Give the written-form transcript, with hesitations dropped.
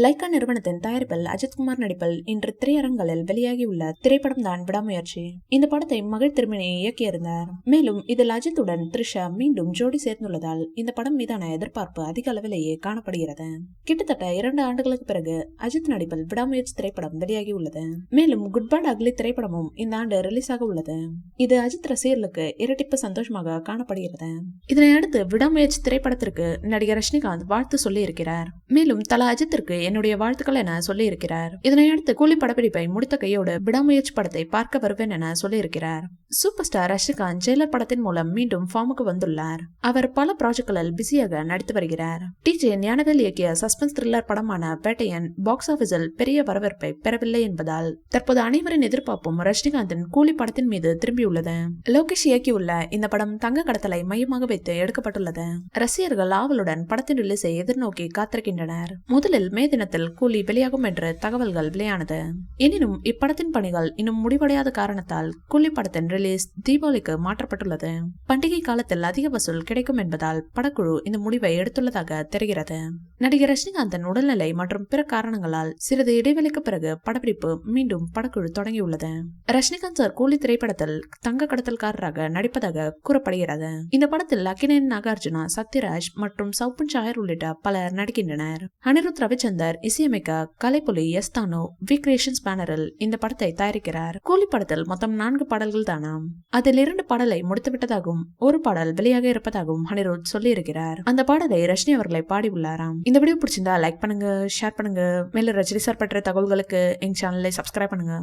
Lyca நிறுவனத்தின் தயாரிப்பில் அஜித்குமார் நடிப்பில் இன்று திரையரங்குகளில் வெளியாகியுள்ள திரைப்படம் தான் விடாமுயற்சி. இந்த படத்தை மகிழ் திருமணி இயக்கியிருந்தார். மேலும் இதில் அஜித்துடன் த்ரிஷா மீண்டும் ஜோடி சேர்ந்துள்ளதால் இந்த படம் மீதான எதிர்பார்ப்பு அதிக அளவிலேயே காணப்படுகிறது. கிட்டத்தட்ட 2 ஆண்டுகளுக்கு பிறகு அஜித் நடிப்பில் விடாமுயற்சி திரைப்படம் வெளியாகியுள்ளது. மேலும் குட் பேட் அக்லி திரைப்படமும் இந்த ஆண்டு ரிலீஸ் ஆக உள்ளது. இது அஜித் ரசிகர்களுக்கு இரட்டிப்பு சந்தோஷமாக காணப்படுகிறது. இதனையடுத்து விடாமுயற்சி திரைப்படத்திற்கு நடிகர் ரஜினிகாந்த் வாழ்த்து சொல்லி இருக்கிறார். மேலும் தல அஜித்திற்கு என்னுடைய வாழ்த்துக்கள் என சொல்லி இருக்கிறார். இதனையடுத்து கூலி படப்பிடிப்பை முடித்த கையோடு விடாமுயற்சி படத்தை பார்க்க வருவேன் என சொல்லி இருக்கிறார். சூப்பர் ஸ்டார் ரஜினிகாந்த் ஜெயிலர் படத்தின் மூலம் மீண்டும் ஃபார்முக்கு வந்துள்ளார். அவர் பல ப்ராஜெக்ட்களில் பிஸியாக நடித்து வருகிறார். டிஜே ஞானவேல் இயக்கிய சஸ்பென்ஸ் த்ரில்லர் படமான பேட்டையன் பாக்ஸ் ஆபீஸில் பெரிய வரவேற்பை பெறவில்லை என்பதால் தற்போது அனைவரின் எதிர்பார்ப்பும் ரஜினிகாந்தின் கூலி படத்தின் மீது திரும்பியுள்ளது. லோகேஷ் இயக்கியுள்ள இந்த படம் தங்க கடத்தலை மையமாக வைத்து எடுக்கப்பட்டுள்ளது. ரசிகர்கள் ஆவலுடன் படத்தின் ரிலீஸை எதிர்நோக்கி காத்திருக்கின்றனர். முதலில் மே தினத்தில் கூலி வெளியாகும் என்று தகவல்கள் வெளியானது. எனினும் இப்படத்தின் பணிகள் இன்னும் முடிவடையாத காரணத்தால் கூலி படத்தின் ரிலீஸ் தீபாவளிக்கு மாற்றப்பட்டுள்ளது. பண்டிகை காலத்தில் அதிக வசூல் கிடைக்கும் என்பதால் படக்குழு இந்த முடிவை எடுத்துள்ளதாக தெரிகிறது. நடிகர் ரஜினிகாந்தின் உடல்நிலை மற்றும் பிற காரணங்களால் சிறிது இடைவெளிக்கு பிறகு படப்பிடிப்பு மீண்டும் படக்குழு தொடங்கியுள்ளது. ரஜினிகாந்த் சார் கூலி திரைப்படத்தில் தங்க கடத்தல்காரராக நடிப்பதாக கூறப்படுகிறது. இந்த படத்தில் அக்கினேன் நாகார்ஜுனா, சத்யராஜ் மற்றும் சௌபன் சாயர் உள்ளிட்ட பலர் நடிக்கின்றனர். அனிருத் ரவிச்சந்தர் இசையமைக்க Kalaipuli S Thanu we creations பேனரில் இந்த படத்தை தயாரிக்கிறார். கூலி படத்தில் மொத்தம் 4 பாடல்கள் தானாம். அதில் 2 பாடலை முடித்துவிட்டதாகவும் 1 பாடல் வெளியாக இருப்பதாகவும் அனிருத் சொல்லி இருக்கிறார். அந்த பாடலை ரஜினி அவர்களை பாடி உள்ளாராம். இந்த வீடியோ பிடிச்சிருந்தா லைக் பண்ணுங்க, ஷேர் பண்ணுங்க. மேலும் ரஜினி சார் பற்றிய தகவல்களுக்கு எங்க சேனலை சப்ஸ்கிரைப் பண்ணுங்க.